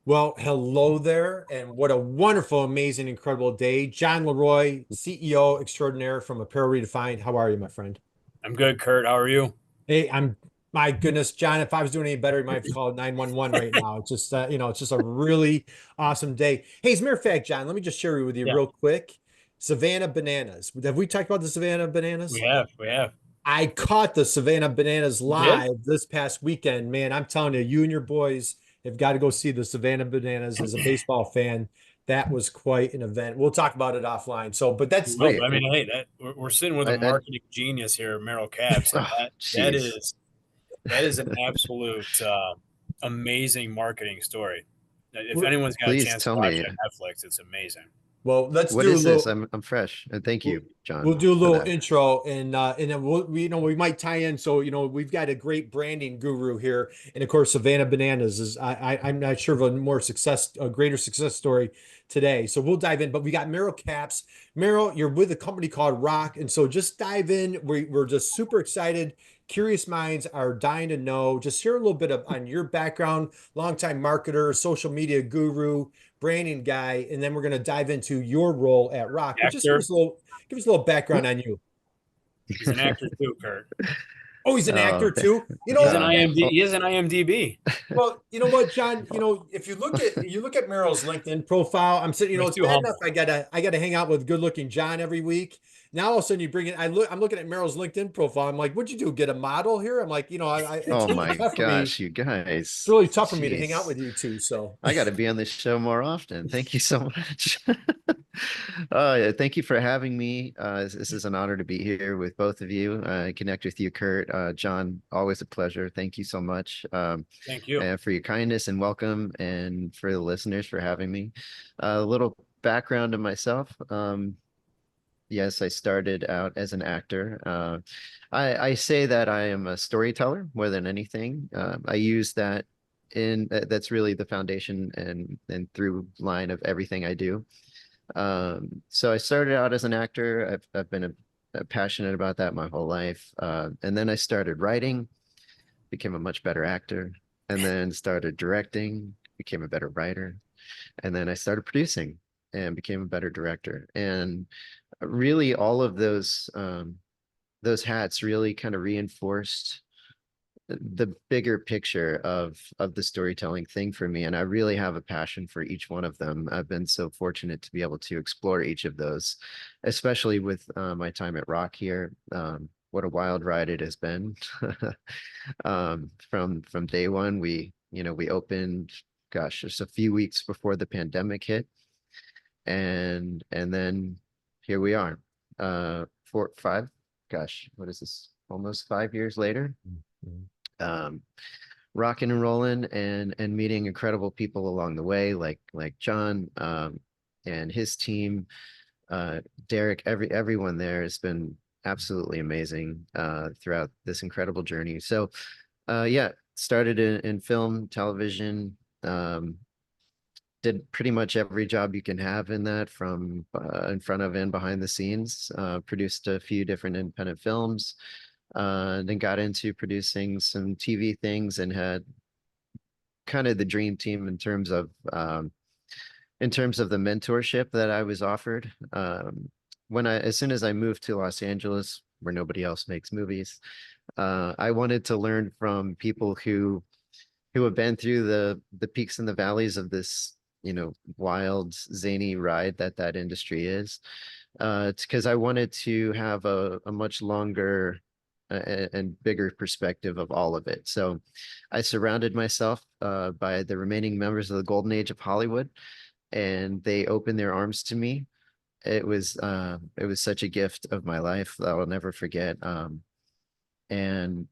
Well, hello there, and what a wonderful, amazing, incredible day. John LaRoy, CEO extraordinaire from Apparel Redefined. How are you, my friend? I'm good, Kurt. How are you? Hey, my goodness, John, if I was doing any better, you might have to call 911 right now. It's just, it's just a really awesome day. Hey, as a matter of fact, John, let me just share with you Yeah, real quick. Savannah bananas. Have we talked about the Savannah we bananas? have. We have. I caught the Savannah Bananas You did? live this past weekend. Man, I'm telling you, you and your boys have got to go see the Savannah Bananas as a baseball fan. That was quite an event. We'll talk about it offline. So, but We that's will. Wait, I mean, hey, that we're sitting with a I marketing genius here, Merrill Caps, and oh, that jeez. is an absolute amazing marketing story. If we're, anyone's got a Please chance to tell watch me, it on Netflix, it's amazing. well, let's what do a is this? little. I'm fresh. And thank We'll, you, we'll John, do a for little that. intro and then we might tie in. So, we've got a great branding guru here. And of course, Savannah Bananas is I'm not sure of a greater success story today. So we'll dive in, but we got Merrill Caps. Merrill, you're with a company called Rock. And so just dive in. We're just super excited. Curious minds are dying to know. Just share a little bit on your background, longtime marketer, social media guru, branding guy, and then we're going to dive into your role at Rock. But just Actor. give us a little background on you. He's an actor too, Kurt. Oh, he's an Oh, actor too. He's an oh, IMD. oh, He is an IMDb. Well, you know what, John? oh, If you look at Merrill's LinkedIn profile, I'm sitting. He's It's too bad enough humble. I gotta hang out with good looking John every week. Now all of a sudden you bring in. I'm looking at Merrill's LinkedIn profile. I'm like, what'd you do? Get a model here? I'm like, it's oh really my tough for me. gosh, you It's guys. really tough for me to hang out Jeez. with you two. So, I got to be on this show more often. Thank you so much. Yeah, thank you for having me. This is an honor to be here with both of you. Connect with you, Kurt. John, always a pleasure. Thank you so much, Thank you. and for your kindness and welcome, and for the listeners for having me. A little background of myself. Yes, I started out as an actor. I say that I am a storyteller more than anything. I use that that's really the foundation and through line of everything I do. So I started out as an actor. I've been passionate about that my whole life. And then I started writing, became a much better actor, and then started directing, became a better writer, and then I started producing and became a better director. And really, all of those hats really kind of reinforced the bigger picture of the storytelling thing for me, and I really have a passion for each one of them. I've been so fortunate to be able to explore each of those, especially with my time at Rock here. What a wild ride it has been. From day one, we opened, gosh, just a few weeks before the pandemic hit, and then here we are, 5, gosh, what is this, almost 5 years later. um Rocking and rolling, and meeting incredible people along the way, like John, and his team, Derek. Everyone there has been absolutely amazing throughout this incredible journey. So yeah, started in film, television, did pretty much every job you can have in that, from in front of and behind the scenes. Produced a few different independent films, then got into producing some TV things, and had kind of the dream team in terms of the mentorship that I was offered. As soon as I moved to Los Angeles, where nobody else makes movies, I wanted to learn from people who have been through the peaks and the valleys of this, wild, zany ride that industry is. It's because I wanted to have a much longer and bigger perspective of all of it. So I surrounded myself by the remaining members of the golden age of Hollywood, and they opened their arms to me. It was such a gift of my life that I'll never forget. And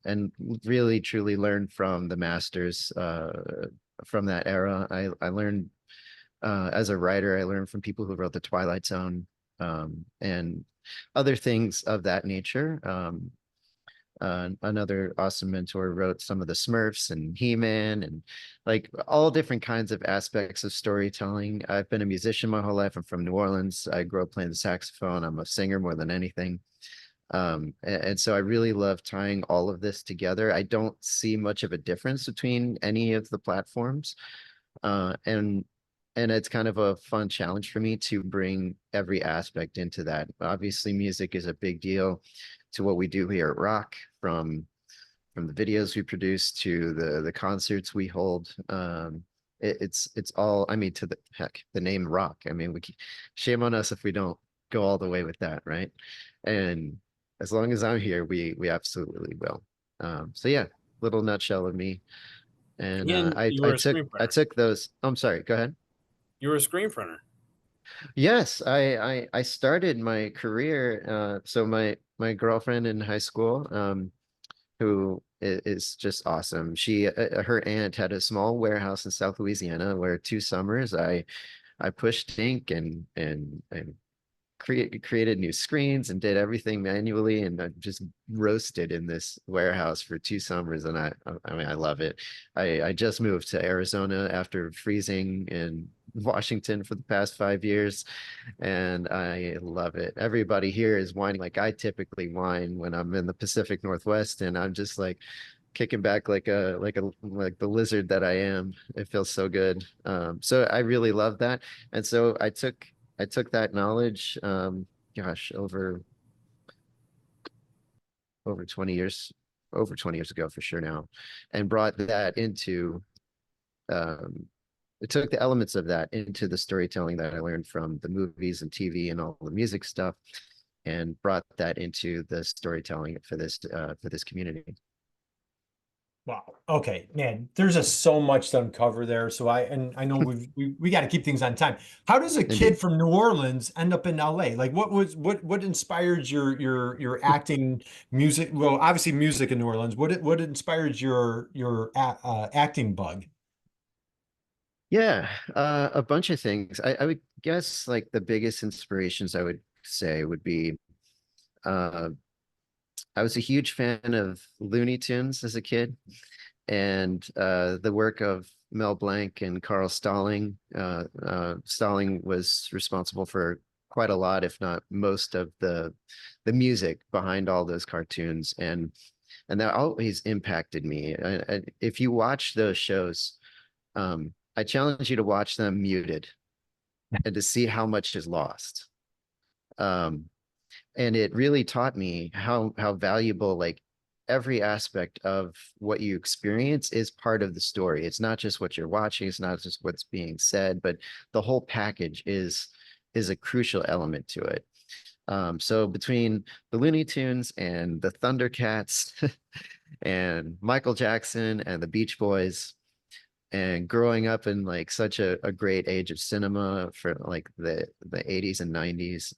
really truly learned from the masters from that era. I learned, as a writer, I learned from people who wrote The Twilight Zone, and other things of that nature. Another awesome mentor wrote some of the Smurfs and He-Man, and like all different kinds of aspects of storytelling. I've been a musician my whole life. I'm from New Orleans. I grew up playing the saxophone. I'm a singer more than anything. And so I really love tying all of this together. I don't see much of a difference between any of the platforms. And it's kind of a fun challenge for me to bring every aspect into that. Obviously, music is a big deal to what we do here at Rock, from the videos we produce to the concerts we hold. It's all, I mean, to the heck, the name Rock. I mean, shame on us if we don't go all the way with that, right? And as long as I'm here, we absolutely will. So yeah, little nutshell of me. And And you were a screen I printer. took those. I'm sorry, go ahead. You were a screen printer. Yes, I started my career. So my girlfriend in high school, who is just awesome. Her aunt had a small warehouse in South Louisiana where 2 summers I pushed ink and created new screens and did everything manually, and I just roasted in this warehouse for 2 summers, and I mean I love it. I just moved to Arizona after freezing in Washington for the past 5 years, and I love it. Everybody here is whining like I typically whine when I'm in the Pacific Northwest, and I'm just like kicking back like the lizard that I am. It feels so good. So I really love that. And so I took that knowledge, gosh, over 20 years, over 20 years ago for sure now, and brought that into um it took the elements of that into the storytelling that I learned from the movies and TV and all the music stuff, and brought that into the storytelling for this community. Wow. Okay, man, there's just so much to uncover there. So I know we got to keep things on time. How does a kid Indeed. from New Orleans end up in LA? Like what inspired your acting music? Well, obviously music in New Orleans. What inspired your acting bug? Yeah, a bunch of things. I would guess like the biggest inspirations I would say would be uh I was a huge fan of Looney Tunes as a kid, and the work of Mel Blanc and Carl Stalling. Stalling was responsible for quite a lot, if not most of the music behind all those cartoons, and that always impacted me. If you watch those shows, I challenge you to watch them muted and to see how much is lost. Um, and it really taught me how valuable like every aspect of what you experience is part of the story. It's not just what you're watching, it's not just what's being said, but the whole package is a crucial element to it. So between the Looney Tunes and the Thundercats and Michael Jackson and the Beach Boys, and growing up in like such a great age of cinema for like the 80s and 90s,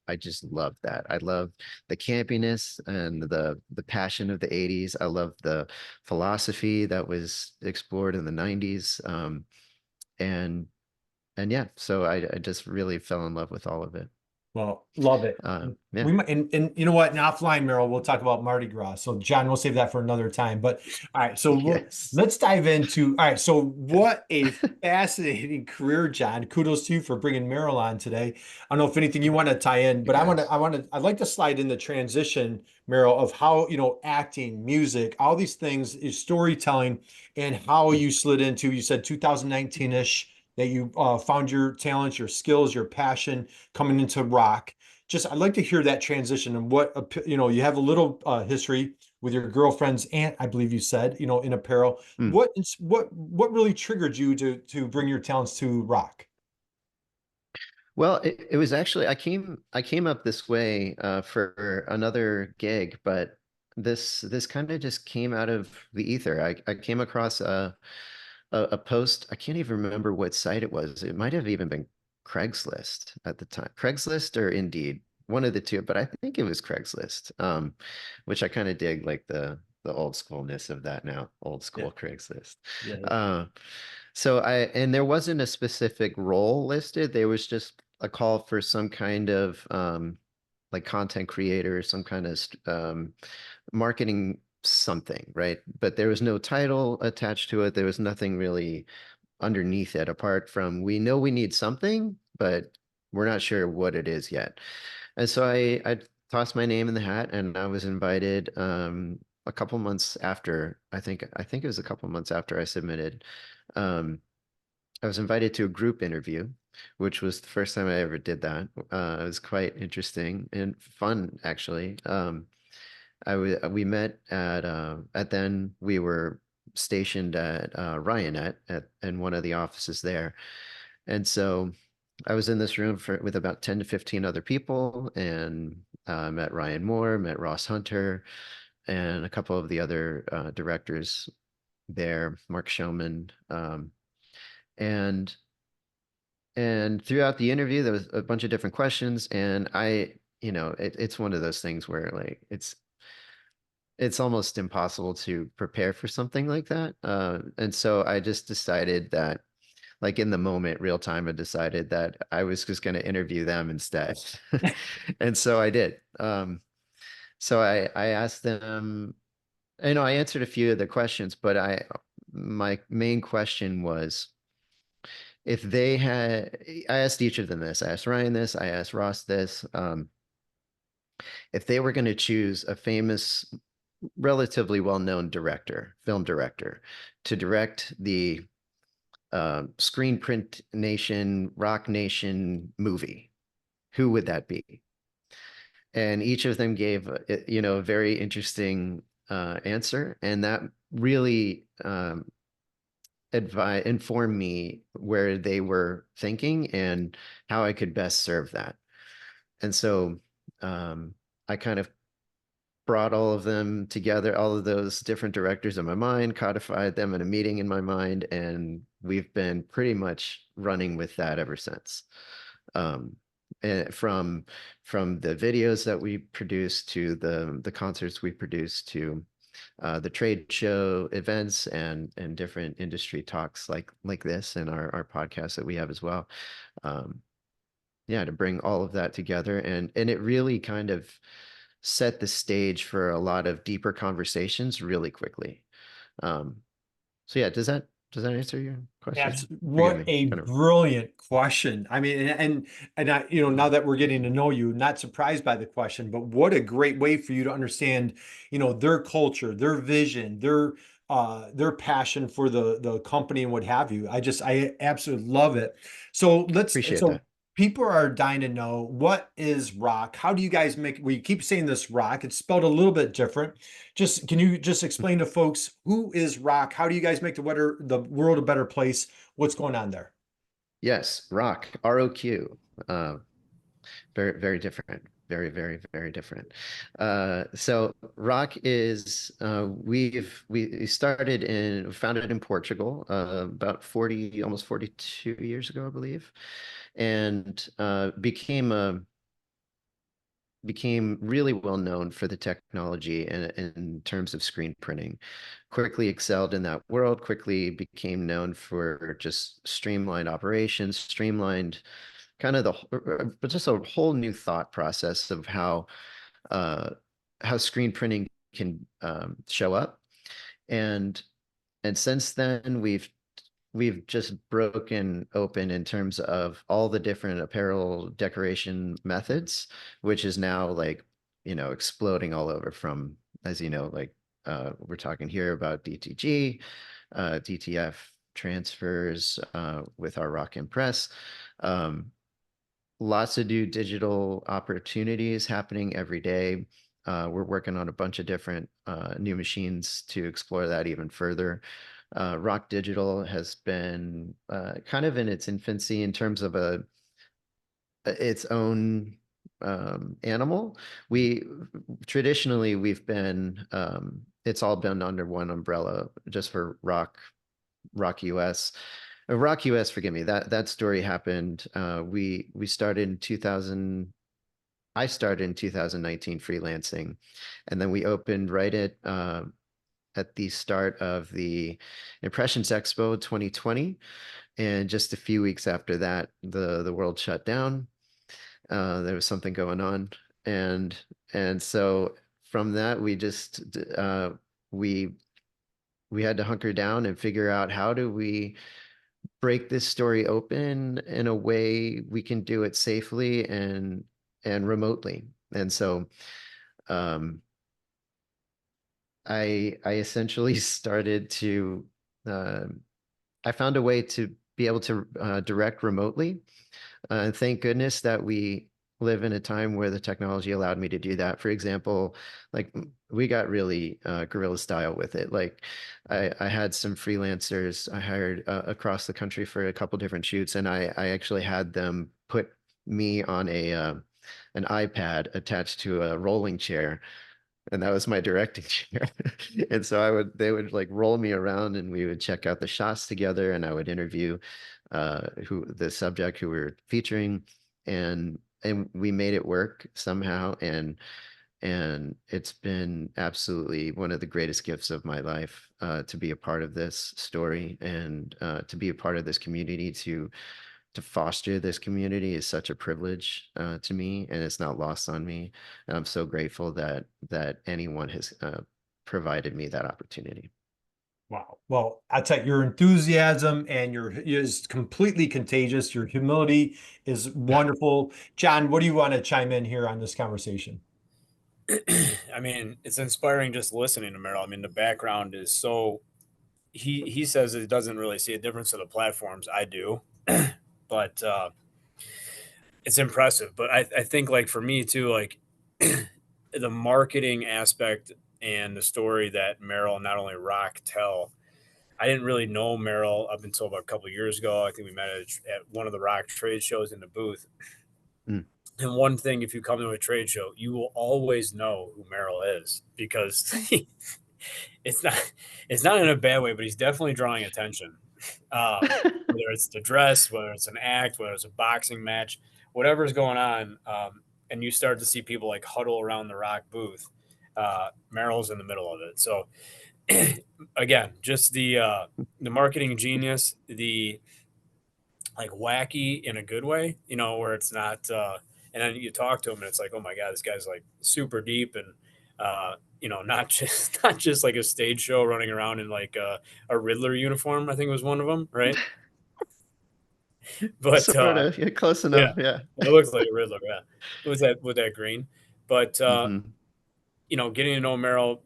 I just love that. I love the campiness and the passion of the 80s. I love the philosophy that was explored in the 90s. And yeah, so I just really fell in love with all of it. Well, love it. Yeah. We might, and you know what? In offline, Merrill, we'll talk about Mardi Gras. So, John, we'll save that for another time. But all right, so Yes. let's dive into. All right, so what a fascinating career, John. Kudos to you for bringing Merrill on today. I don't know if anything you want to tie in, You but bet. I'd like to slide in the transition, Merrill, of how acting, music, all these things is storytelling, and how you slid into. You said 2019-ish that you found your talents, your skills, your passion coming into rock. Just I'd like to hear that transition and you have a little history with your girlfriend's aunt, I believe you said, in apparel. Hmm. What really triggered you to bring your talents to rock? Well, it was actually I came up this way for another gig, but this kind of just came out of the ether. I came across a post. I can't even remember what site it was. It might have even been Craigslist at the time. Craigslist or Indeed, one of the two, but I think it was Craigslist. Which I kind of dig like the old schoolness of that now, old Yeah, school Craigslist. yeah. Uh, so and there wasn't a specific role listed. There was just a call for some kind of like content creator, some kind of marketing something, right? But there was no title attached to it. There was nothing really underneath it apart from we know we need something, but we're not sure what it is yet. And so I tossed my name in the hat, and I was invited a couple months after, I think it was a couple months after I submitted. Um I was invited to a group interview, which was the first time I ever did that. It was quite interesting and fun, actually. We met at then we were stationed at Ryanet in one of the offices there. And so I was in this room with about 10 to 15 other people, and met Ryan Moore, met Ross Hunter, and a couple of the other directors there, Mark Showman. And throughout the interview, there was a bunch of different questions, and it's one of those things where like it's almost impossible to prepare for something like that. And so I just decided that, like in the moment, real time, I decided that I was just going to interview them instead. And so I did. So I asked them, I answered a few of the questions, but my main question was, if they had, I asked each of them this. I asked Ryan this. I asked Ross this. If they were going to choose a famous, relatively well-known film director, to direct the Screen Print Nation, Rock Nation movie, who would that be? And each of them gave, a very interesting answer, and that really informed me where they were thinking and how I could best serve that. And so I kind of brought all of them together, all of those different directors in my mind, codified them in a meeting in my mind, and we've been pretty much running with that ever since. And from the videos that we produce to the concerts we produce to the trade show events and different industry talks like this and our podcast that we have as well. Yeah, to bring all of that together, and it really kind of set the stage for a lot of deeper conversations really quickly. So yeah, does that answer your question? Absolutely. Forgive What me. a Kind of. brilliant question. I mean, and I, now that we're getting to know you, not surprised by the question, but what a great way for you to understand, their culture, their vision, their passion for the company and what have you. I absolutely love it. Appreciate So that. people are dying to know, what is rock? How do you guys make, we keep saying this rock, it's spelled a little bit different. Can you just explain to folks, who is rock? How do you guys make the world a better place? What's going on there? Yes, rock, ROQ. Very, very different. Very, very, very different. So rock is we founded in Portugal about 40, almost 42 years ago, I believe, and became really well known for the technology and in terms of screen printing. Quickly excelled in that world, quickly became known for just streamlined operations, streamlined kind of but just a whole new thought process of uh, how screen printing can show up. And since then, we've just broken open in terms of all the different apparel decoration methods, which is now like, exploding all over from, as you know, like we're talking here about DTG, DTF transfers with our Rock Impress. Lots of new digital opportunities happening every day. We're working on a bunch of different new machines to explore that even further. Rock Digital has been kind of in its infancy in terms of its own animal. We traditionally it's all been under one umbrella just for Rock US. Rock US, forgive me, that story happened. We started in 2000. I started in 2019 freelancing, and then we opened right at the start of the Impressions Expo 2020. And just a few weeks after that, the world shut down. There was something going on, and so from that we we had to hunker down and figure out, how do we break this story open in a way we can do it safely and remotely. And so um, I essentially started to I found a way to be able to direct remotely. And thank goodness that we live in a time where the technology allowed me to do that. For example, like we got really guerrilla style with it. Like I had some freelancers I hired across the country for a couple different shoots, and I actually had them put me on a an iPad attached to a rolling chair, and that was my directing chair. And so they would like roll me around, and we would check out the shots together, and I would interview who the subject who we were featuring, and we made it work somehow, and it's been absolutely one of the greatest gifts of my life to be a part of this story, and to be a part of this community, to foster this community is such a privilege to me, and it's not lost on me. And I'm so grateful that anyone has provided me that opportunity. Wow. Well, I tell you, your enthusiasm and your is completely contagious. Your humility is wonderful. John, what do you want to chime in here on this conversation? I mean, it's inspiring just listening to Merrill. I mean, the background is so he says it doesn't really see a difference to the platforms. I do, but it's impressive. But I think like for me too, like the marketing aspect and the story that Merrill, not only Rock, tell. I didn't really know Merrill up until about a couple of years ago. I think we met at one of the Rock trade shows in the booth. Mm. And one thing, if you come to a trade show, you will always know who Merrill is because it's not it's not in a bad way, but he's definitely drawing attention. Whether it's the dress, whether it's an act, whether it's a boxing match, whatever's going on, and you start to see people like huddle around the Rock booth. Merrill's in the middle of it. So again, just the marketing genius, the like wacky in a good way, you know, where it's not and then you talk to him and it's like, oh my God, this guy's like super deep and you know, not just not just like a stage show running around in like a Riddler uniform, I think was one of them, right? But Sort of, yeah, close yeah, enough, yeah. it looks like a Riddler, yeah. With that green. But Hmm. you know, getting to know Merrill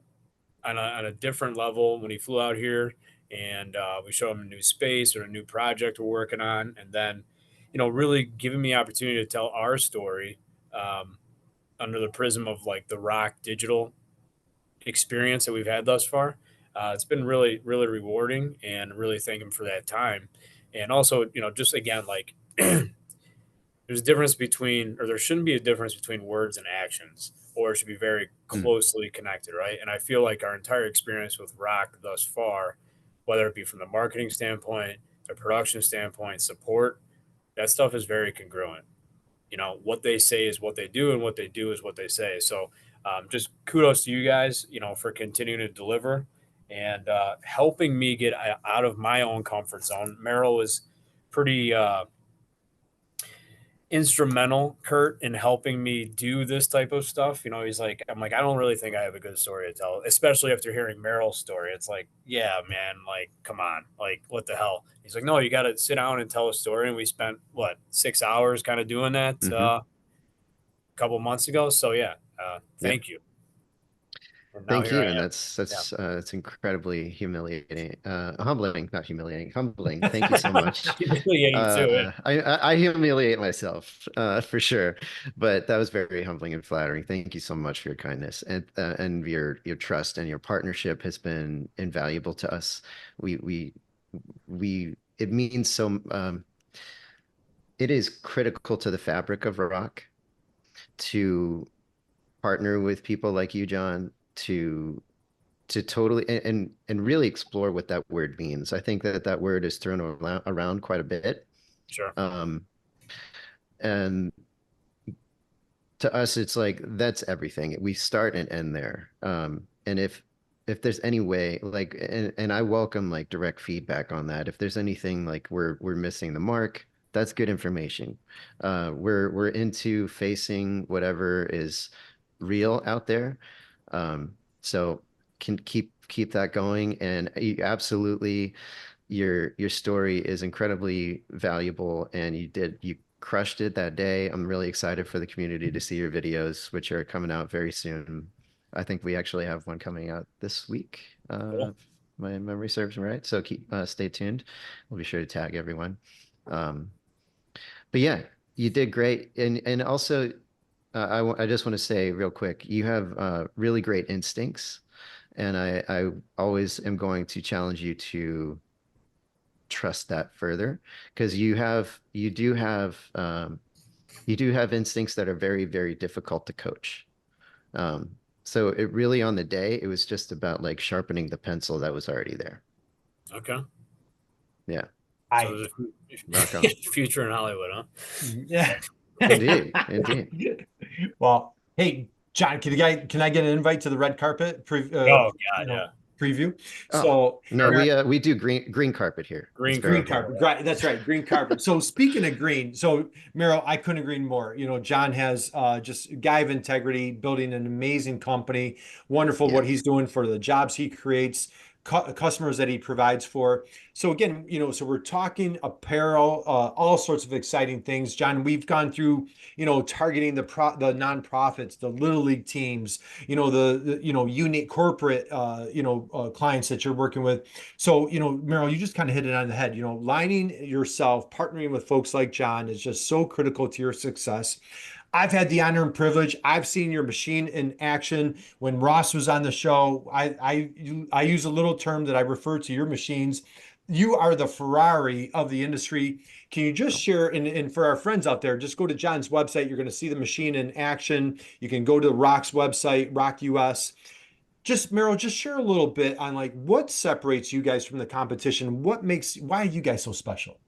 on a different level when he flew out here, and we showed him a new space or a new project we're working on, and then you know really giving me opportunity to tell our story um, under the prism of like the Rock digital experience that we've had thus far. It's been really rewarding, and really thank him for that time, and also you know just again like there's a difference between, or there shouldn't be a difference between words and actions, or it should be very Mm. closely connected, right? And I feel like our entire experience with Rock thus far, whether it be from the marketing standpoint, the production standpoint, support, that stuff is very congruent. You know, what they say is what they do, and what they do is what they say. So, just kudos to you guys, you know, for continuing to deliver and helping me get out of my own comfort zone. Merrill was pretty instrumental, Kurt, in helping me do this type of stuff. You know, he's like, I'm like, I don't really think I have a good story to tell, especially after hearing Merrill's story. It's like, yeah, man, like, come on, like, what the hell? He's like, no, you got to sit down and tell a story. And we spent what 6 hours kind of doing that Hmm. a couple months ago. So yeah, Yeah. thank you. And now Thank here I you, and am. that's Yeah, it's incredibly humiliating, humbling, not humiliating, humbling. Thank you so much. humiliating too. Yeah, I humiliate myself for sure, but that was very humbling and flattering. Thank you so much for your kindness, and your trust and your partnership has been invaluable to us. We we we it means so. It is critical to the fabric of Iraq to partner with people like you, John, to totally and really explore what that word means. I think that that word is thrown around quite a bit. sure. Um, and to us, it's like that's everything. We start and end there. And if there's any way, like, and I welcome like direct feedback on that. If there's anything like we're missing the mark, that's good information. We're into facing whatever is real out there. So can keep that going, and you absolutely your story is incredibly valuable, and you crushed it that day. I'm really excited for the community to see your videos, which are coming out very soon. I think we actually have one coming out this week. Cool. my memory serves me right. So keep stay tuned. We'll be sure to tag everyone. Um, but yeah, you did great, and also I just want to say real quick, you have really great instincts, and I always am going to challenge you to trust that further because you do have instincts that are very, very difficult to coach. Um, so it really on the day, it was just about like sharpening the pencil that was already there. Okay. Yeah, So I, there's rock a on. future in Hollywood, huh? yeah. Indeed, indeed. Well, hey, John, can I get an invite to the red carpet Oh you God, yeah. know, preview? Oh, So, no, we do green carpet here. It's Green very green carpet. important. carpet. That's right. Green carpet. So speaking of green, so Merrill, I couldn't agree more. John has just a guy of integrity, building an amazing company. Wonderful Yeah. what he's doing for the jobs he creates, customers that he provides for. So again, so we're talking apparel, all sorts of exciting things. John, we've gone through, targeting the nonprofits, the little league teams, the unique corporate, clients that you're working with. So, Merrill, you just kind of hit it on the head. Lining yourself, partnering with folks like John is just so critical to your success. I've had the honor and privilege. I've seen your machine in action. When Ross was on the show, I use a little term that I refer to your machines. You are the Ferrari of the industry. Can you just share, and for our friends out there, just go to John's website. You're going to see the machine in action. You can go to Rock's website, Rock US. Just Merrill, just share a little bit on like what separates you guys from the competition. Why are you guys so special?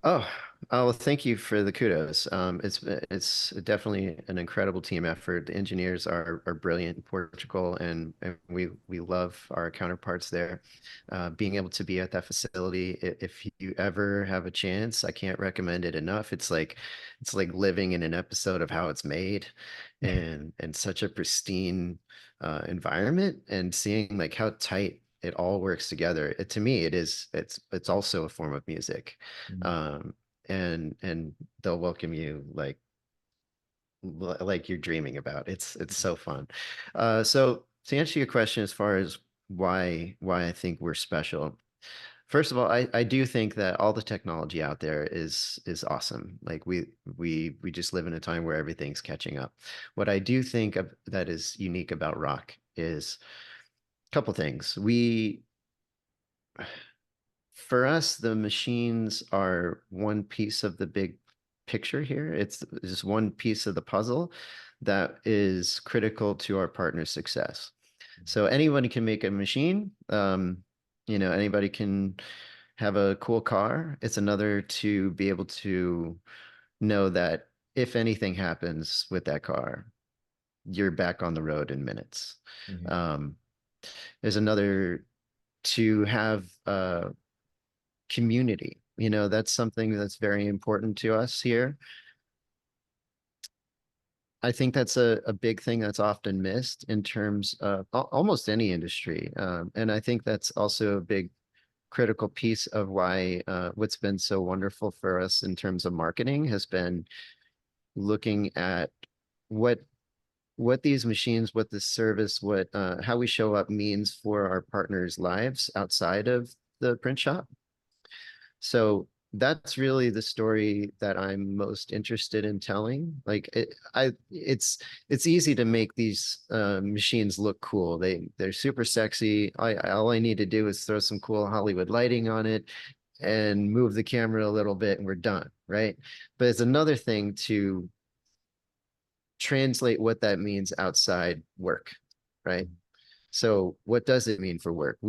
Oh, well, thank you for the kudos. It's definitely an incredible team effort. The engineers are brilliant in Portugal, and we love our counterparts there. Being able to be at that facility, if you ever have a chance, I can't recommend it enough. It's like living in an episode of How It's Made, and such a pristine environment, and seeing like how tight it all works together. To me, it's also a form of music. um and they'll welcome you like you're dreaming about. It's so fun. So to answer your question as far as why I think we're special, first of all, I do think that all the technology out there is awesome. Like we just live in a time where everything's catching up. What I do think of that is unique about rock is a couple things. For us, the machines are one piece of the big picture here. It's just one piece of the puzzle that is critical to our partner's success. So anyone can make a machine. Anybody can have a cool car. It's another to be able to know that if anything happens with that car, you're back on the road in minutes. Mhm. Um, there's another to have community. That's something that's very important to us here. I think that's a big thing that's often missed in terms of almost any industry. And I think that's also a big critical piece of why what's been so wonderful for us in terms of marketing has been looking at what what these machines, what this service, what how we show up means for our partners' lives outside of the print shop. So that's really the story that I'm most interested in telling. It's easy to make these machines look cool. They're super sexy. All I need to do is throw some cool Hollywood lighting on it and move the camera a little bit, and we're done, right? But it's another thing to translate what that means outside work, right? So what does it mean for work?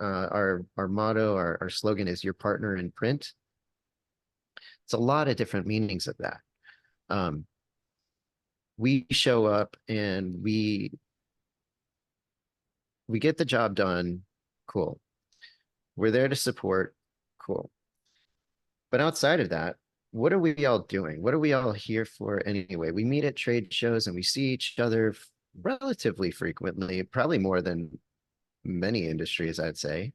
Our motto, our slogan is your partner in print. It's a lot of different meanings of that. Um, we show up and we get the job done. Cool. We're there to support. Cool. But outside of that, what are we all doing? What are we all here for anyway? We meet at trade shows and we see each other relatively frequently, probably more than many industries, I'd say.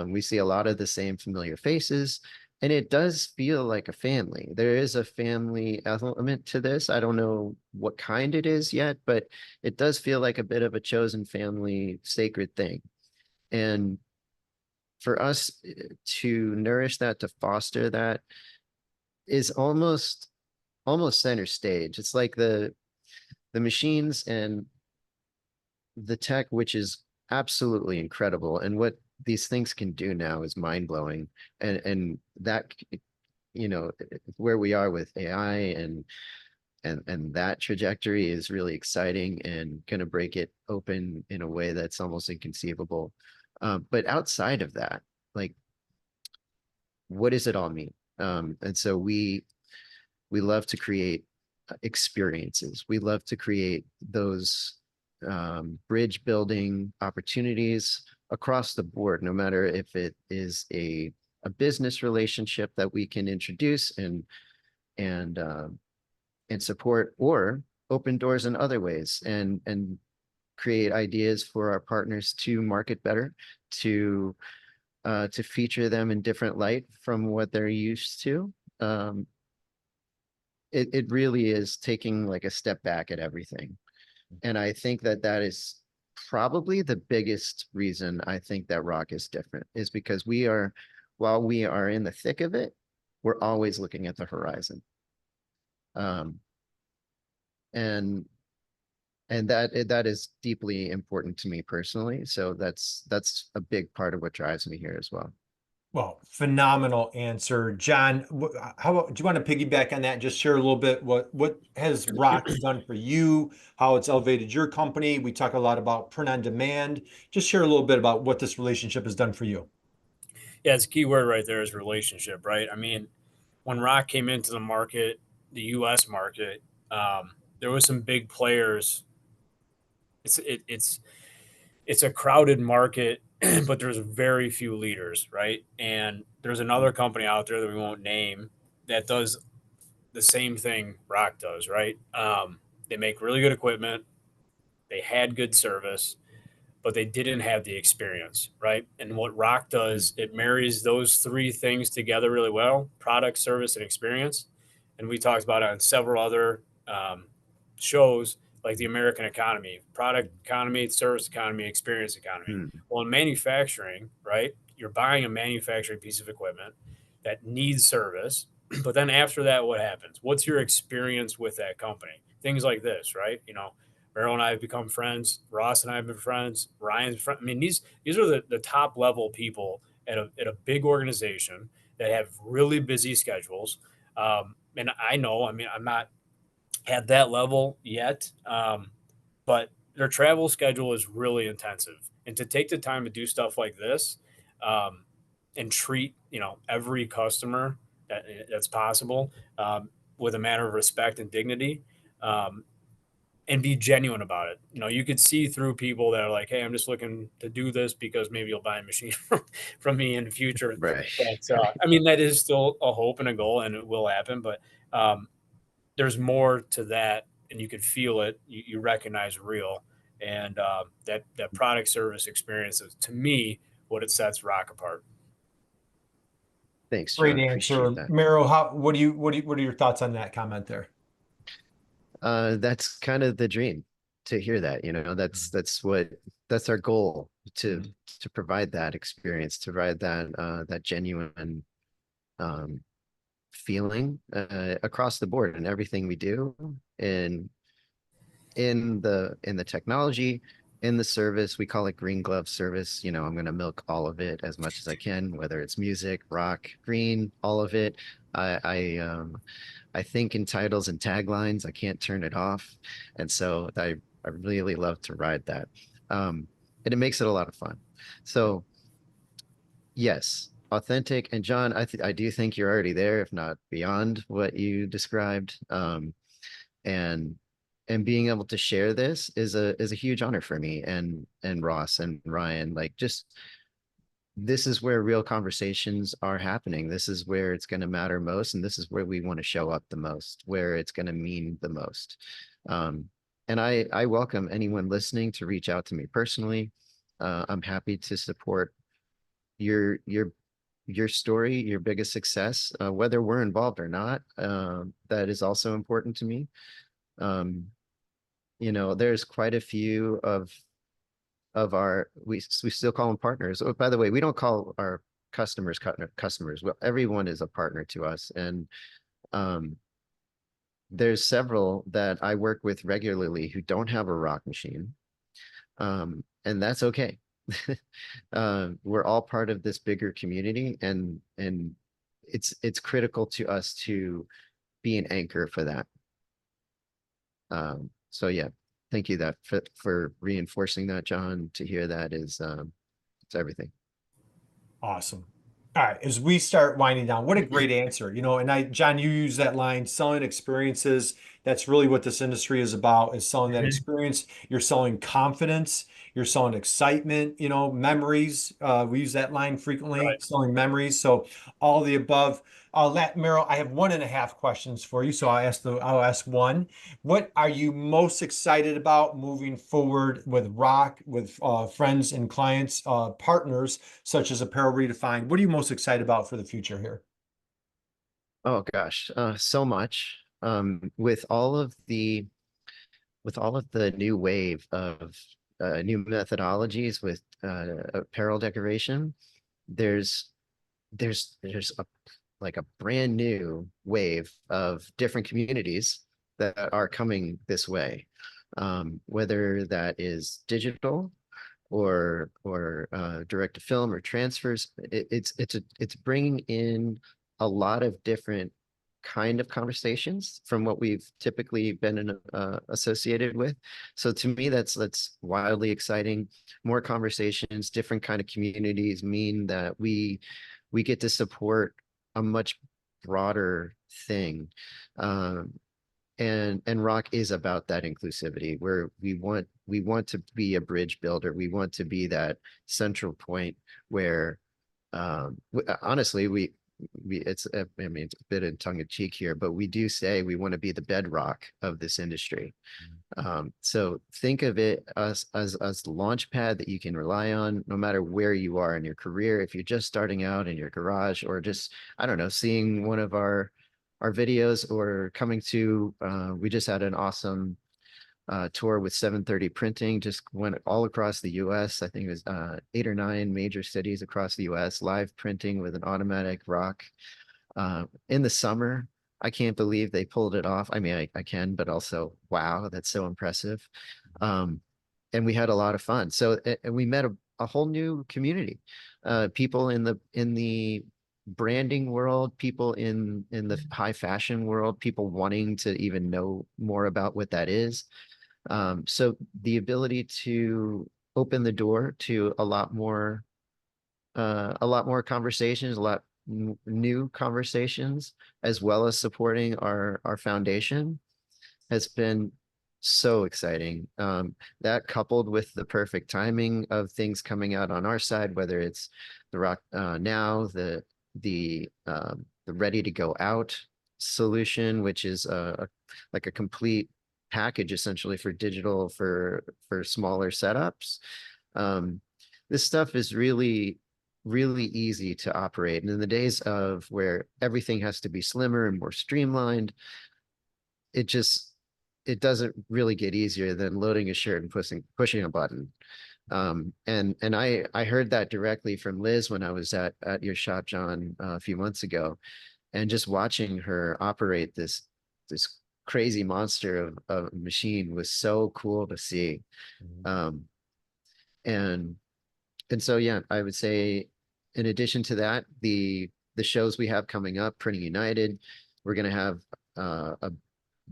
We see a lot of the same familiar faces. and it does feel like a family. There is a family element to this. I don't know what kind it is yet, but it does feel like a bit of a chosen family sacred thing. And for us to nourish that, to foster that, is almost center stage. It's like the machines and the tech, which is absolutely incredible, and what these things can do now is mind blowing. And that, you know, where we are with AI and that trajectory is really exciting and going to break it open in a way that's almost inconceivable. But outside of that, like, what does it all mean? And so we love to create experiences. We love to create those bridge building opportunities across the board, no matter if it is a business relationship that we can introduce and and support, or open doors in other ways and create ideas for our partners to market better, to feature them in different light from what they're used to. Um, it really is taking like a step back at everything. And I think that that is probably the biggest reason I think that rock is different, is because while we are in the thick of it, we're always looking at the horizon. Um, and that is deeply important to me personally. So that's a big part of what drives me here as well. Well, phenomenal answer, John. How about, do you want to piggyback on that and just share a little bit what has Rock done for you, how it's elevated your company? We talk a lot about print on demand. Just share a little bit about what this relationship has done for you. Yeah, it's a key word right there is relationship, right? I mean, when Rock came into the market, the U.S. market, there was some big players. It's a crowded market, but there's very few leaders, right? And there's another company out there that we won't name that does the same thing Rock does, right? They make really good equipment. They had good service, but they didn't have the experience, right? And what Rock Mm. does, it marries those three things together really well: product, service, and experience. And we talked about it on several other shows, like the American economy: product economy, service economy, experience economy. Hmm. Well, in manufacturing, right, you're buying a manufacturing piece of equipment that needs service. But then after that, what happens? What's your experience with that company? Things like this, right? Merrill and I have become friends. Ross and I have been friends. Ryan's friend. I mean, these are the top level people at a big organization that have really busy schedules. And I know, I mean, I'm not at that level yet, but their travel schedule is really intensive. And to take the time to do stuff like this, um, and treat every customer that's possible, with a matter of respect and dignity, um, and be genuine about it. You could see through people that are like, "Hey, I'm just looking to do this because maybe you'll buy a machine from me in the future." Right. But I mean, that is still a hope and a goal, and it will happen. But there's more to that, and you could feel it. You recognize real, and that product service experience is, to me, what it sets Rock apart. Thanks, Great John. answer, Appreciate that. Merrill. What are your thoughts on that comment there? That's kind of the dream, to hear that, that's our goal, to Mhm. to provide that experience, to provide that genuine um feeling across the board in everything we do, in in the technology, in the service. We call it green glove service. I'm going to milk all of it as much as I can, whether it's music, rock, green, all of it. I think in titles and taglines. I can't turn it off. And so I really love to ride that. And it makes it a lot of fun. So yes, authentic. And John, I do think you're already there, if not beyond what you described. And being able to share this is a huge honor for me, and Ross and Ryan. Like, just, this is where real conversations are happening. This is where it's going to matter most, and this is where we want to show up the most, where it's going to mean the most. Um, and I welcome anyone listening to reach out to me personally. I'm happy to support your your story, your biggest success, whether we're involved or not. That is also important to me. Um, you know, there's quite a few of our, we still call them partners. Oh, by the way, we don't call our customers. Well, everyone is a partner to us, and um, there's several that I work with regularly who don't have a rock machine, and that's okay. We're all part of this bigger community, and it's critical to us to be an anchor for that. So yeah, thank you that for reinforcing that, John. To hear that is it's everything. Awesome. All right, as we start winding down, what a great answer. You know, and John, you use that line, selling experiences. That's really what this industry is about, is selling that Mhm. experience. You're selling confidence, you're selling excitement, you know, memories. We use that line frequently, Right. selling memories. So all the above. Merrill, I have 1.5 questions for you. So I'll ask one. What are you most excited about moving forward with Rock, with friends and clients, partners, such as Apparel Redefined? What are you most excited about for the future here? Oh gosh, so much. With all of the new wave of new methodologies with apparel decoration, there's there's a like a brand new wave of different communities that are coming this way. Whether that is digital or direct to film or transfers, it's bringing in a lot of different kind of conversations from what we've typically been associated with. So to me, that's wildly exciting. More conversations, different kind of communities mean that we get to support a much broader thing. Um, and rock is about that inclusivity where we want to be a bridge builder. We want to be that central point where honestly we it's I mean it's a bit of tongue in cheek here, but we do say we want to be the bedrock of this industry. So think of it as the launch pad that you can rely on no matter where you are in your career. If you're just starting out in your garage, or just, I don't know, seeing one of our videos, or coming to we just had an awesome tour with 730 printing, just went all across the US. I think it was 8 or 9 major cities across the US, live printing with an automatic rock in the summer. I can't believe they pulled it off. I mean, I can, but also, wow, that's so impressive. Um, and we had a lot of fun. So, and we met a whole new community, people in the branding world, people in the high fashion world, people wanting to even know more about what that is. So the ability to open the door to a lot more conversations, a lot new conversations, as well as supporting our foundation has been so exciting. That coupled with the perfect timing of things coming out on our side, whether it's the rock now, the ready to go out solution, which is like a complete package essentially for digital for smaller setups. Um, this stuff is really easy to operate. And in the days of where everything has to be slimmer and more streamlined, it just it doesn't really get easier than loading a shirt and pushing a button. And I heard that directly from Liz when I was at your shop, John, a few months ago, and just watching her operate this crazy monster of a machine was so cool to see. Um, and and so yeah, I would say in addition to that, the shows we have coming up, Printing United, we're gonna have a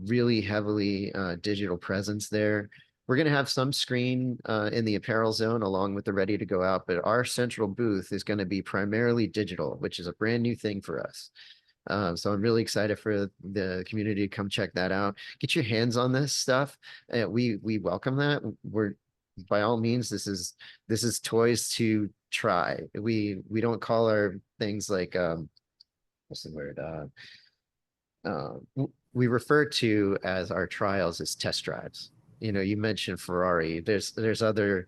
really heavily digital presence there. We're gonna have some screen in the apparel zone along with the ready to go out, but our central booth is gonna be primarily digital, which is a brand new thing for us. So I'm really excited for the community to come check that out. Get your hands on this stuff. We welcome that. We're by all means, this is toys to try. We don't call our things like what's the word? We refer to as our trials as test drives. You know, you mentioned Ferrari. There's other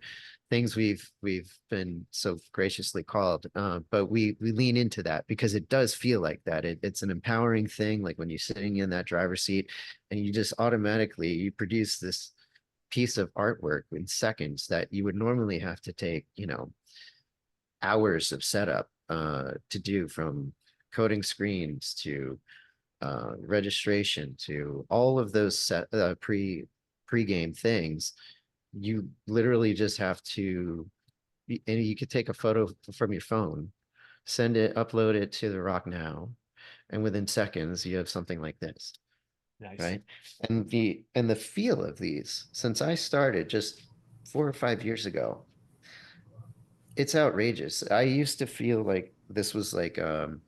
things we've been so graciously called. But we lean into that because it does feel like that. It's an empowering thing, like when you're sitting in that driver's seat and you just automatically you produce this piece of artwork in seconds that you would normally have to take, hours of setup to do, from coding screens to registration to all of those pre-game things. You literally just have to, and you could take a photo from your phone, send it, upload it to the Rock Now, and within seconds you have something like this, Nice. right? And the feel of these, since I started just 4 or 5 years ago, it's outrageous. I used to feel like this was like a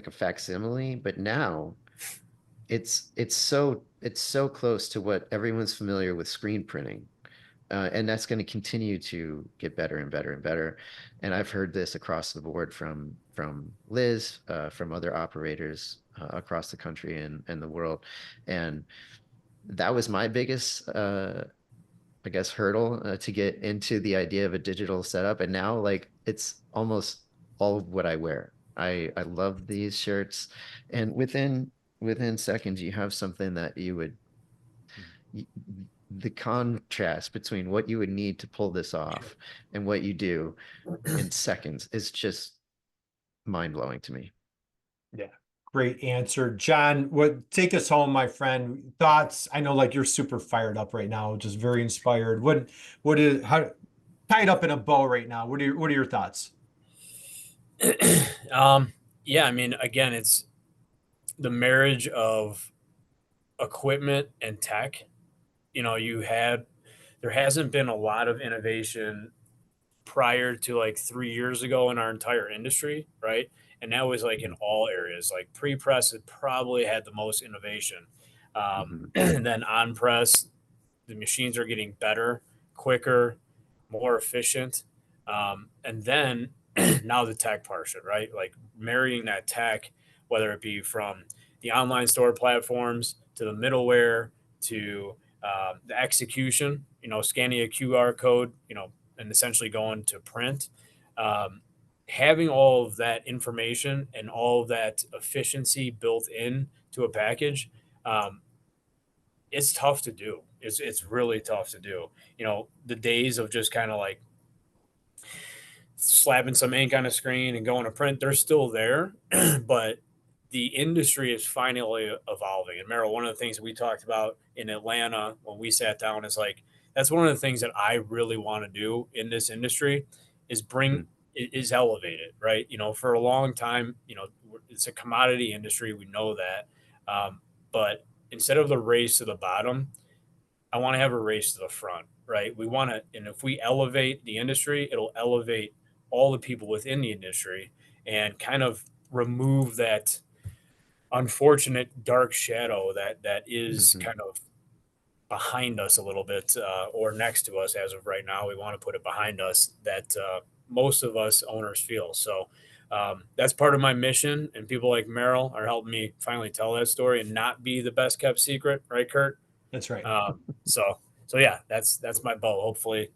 facsimile, but now it's so close to what everyone's familiar with screen printing. And that's going to continue to get better and better and better. And I've heard this across the board from Liz, from other operators across the country and the world. And that was my biggest I guess hurdle to get into the idea of a digital setup. And now like it's almost all of what I wear. I love these shirts, and within seconds you have something that you would y- the contrast between what you would need to pull this off and what you do in seconds is just mind-blowing to me. Yeah. Great answer. John, what take us home, my friend. Thoughts? I know like you're super fired up right now, just very inspired. What is how tie it up in a bow right now? What are your thoughts? Yeah, I mean, again, it's the marriage of equipment and tech. There hasn't been a lot of innovation prior to like 3 years ago in our entire industry, right? And that was like in all areas. Like pre-press had probably had the most innovation. Mhm. And then on press, the machines are getting better, quicker, more efficient. And then now the tech portion, right? Like marrying that tech, whether it be from the online store platforms to the middleware to the execution, scanning a QR code, and essentially going to print. Um, Having all of that information and all of that efficiency built in to a package, um, it's tough to do. It's really tough to do. The days of just kind of like slapping some ink on a screen and going to print, they're still there, but the industry is finally evolving. And Merrill, one of the things that we talked about in Atlanta when we sat down is like that's one of the things that I really want to do in this industry is Mhm. elevate it, right? For a long time, it's a commodity industry. We know that, but instead of the race to the bottom, I want to have a race to the front, right? We want to, and if we elevate the industry, it'll elevate all the people within the industry and kind of remove that unfortunate dark shadow that is Mhm. kind of behind us a little bit or next to us as of right now. We want to put it behind us that most of us owners feel. So that's part of my mission, and people like Merrill are helping me finally tell that story and not be the best kept secret, right, Kurt? That's right. So yeah, that's my bow. Hopefully,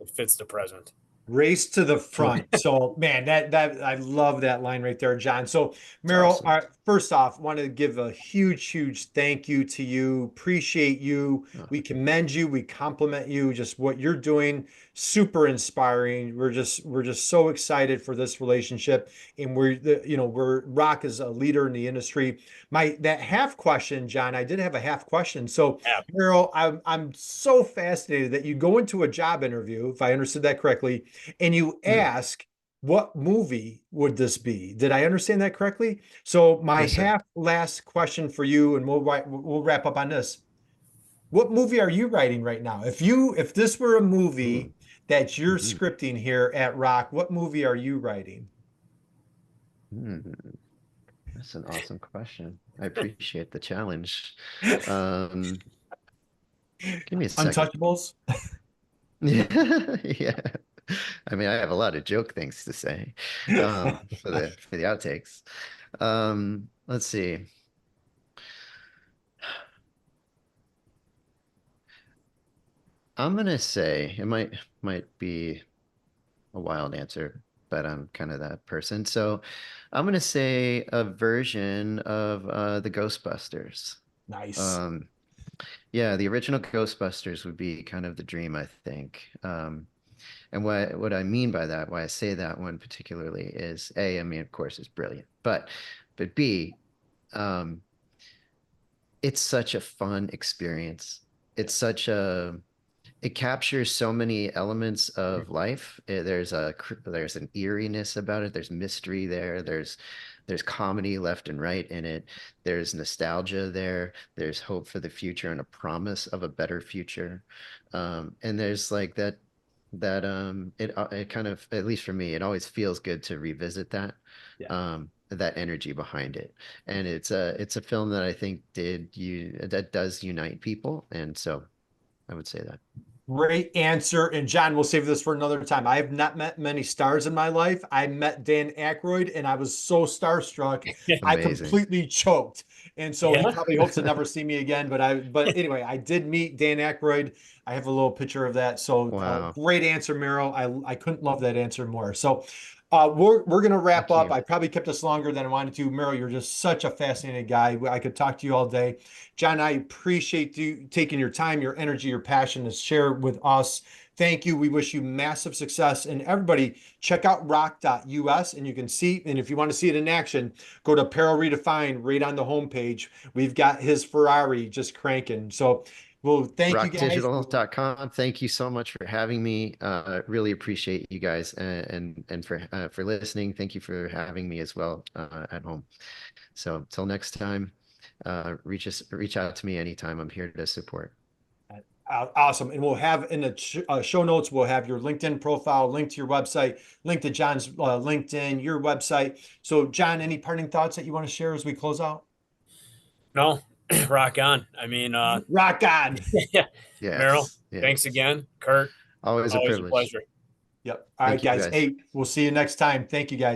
it fits the present. Race to the Well, front. So, man, that I love that line right there, John. So, it's Merrill, awesome. first off, want to give a huge thank you to you. Appreciate you. Oh, We commend you. We compliment you. Just what you're doing, super inspiring. We're just so excited for this relationship, and we're Rock is a leader in the industry. My that half question, John. I did have a half question. So, Yeah. Merrill, I'm so fascinated that you go into a job interview, if I understood that correctly, and you mm, ask, what movie would this be? Did I understand that correctly? So my yes, sir. half last question for you, and we'll wrap up on this. What movie are you writing right now? If this were a Ooh. movie that you're Mhm. scripting here at Rock, what movie are you writing? Mm, that's an awesome question. I appreciate the challenge. Um, Give me a second. Untouchables? Yeah, yeah. I mean, I have a lot of joke things to say, for the outtakes. Let's see. I'm gonna say it might be a wild answer, but I'm kind of that person. So I'm gonna say a version of the Ghostbusters. Nice. Um, yeah, the original Ghostbusters would be kind of the dream, I think. And what I mean by that, why I say that one particularly is A, I mean, of course, it's brilliant, but B, um, it's such a fun experience. It's such a it captures so many elements of life. There's an eeriness about it. There's mystery there. There's comedy left and right in it. There's nostalgia there. There's hope for the future and a promise of a better future. And there's like it kind of, at least for me, it always feels good to revisit that energy behind it. And it's a film that I think that does unite people. And so I would say that. Great answer. And John, we'll save this for another time. I have not met many stars in my life. I met Dan Aykroyd and I was so starstruck. I Amazing. completely choked. And so he Yeah. probably hopes to never see me again. But anyway, I did meet Dan Aykroyd. I have a little picture of that. So Wow. great answer, Merrill. I couldn't love that answer more. So we're gonna wrap Thank up. you. I probably kept us longer than I wanted to. Merrill, you're just such a fascinating guy. I could talk to you all day. John, I appreciate you taking your time, your energy, your passion to share with us. Thank you. We wish you massive success. And everybody, check out rock.us and you can see, and if you want to see it in action, go to Apparel Redefined right on the homepage. We've got his Ferrari just cranking. So well, thank you guys. Rockdigital.com. Thank you so much for having me. Really appreciate you guys and for listening. Thank you for having me as well at home. So till next time, reach out to me anytime. I'm here to support. Awesome. And we'll have in the show notes, we'll have your LinkedIn profile, link to your website, link to John's LinkedIn, your website. So, John, any parting thoughts that you want to share as we close out? No, rock on. I mean, Rock on. yeah. Merrill, Yes. thanks Yes. again. Kurt, Always a always a privilege. pleasure. Yep. All right, Thank you, guys. guys. Hey, we'll see you next time. Thank you, guys.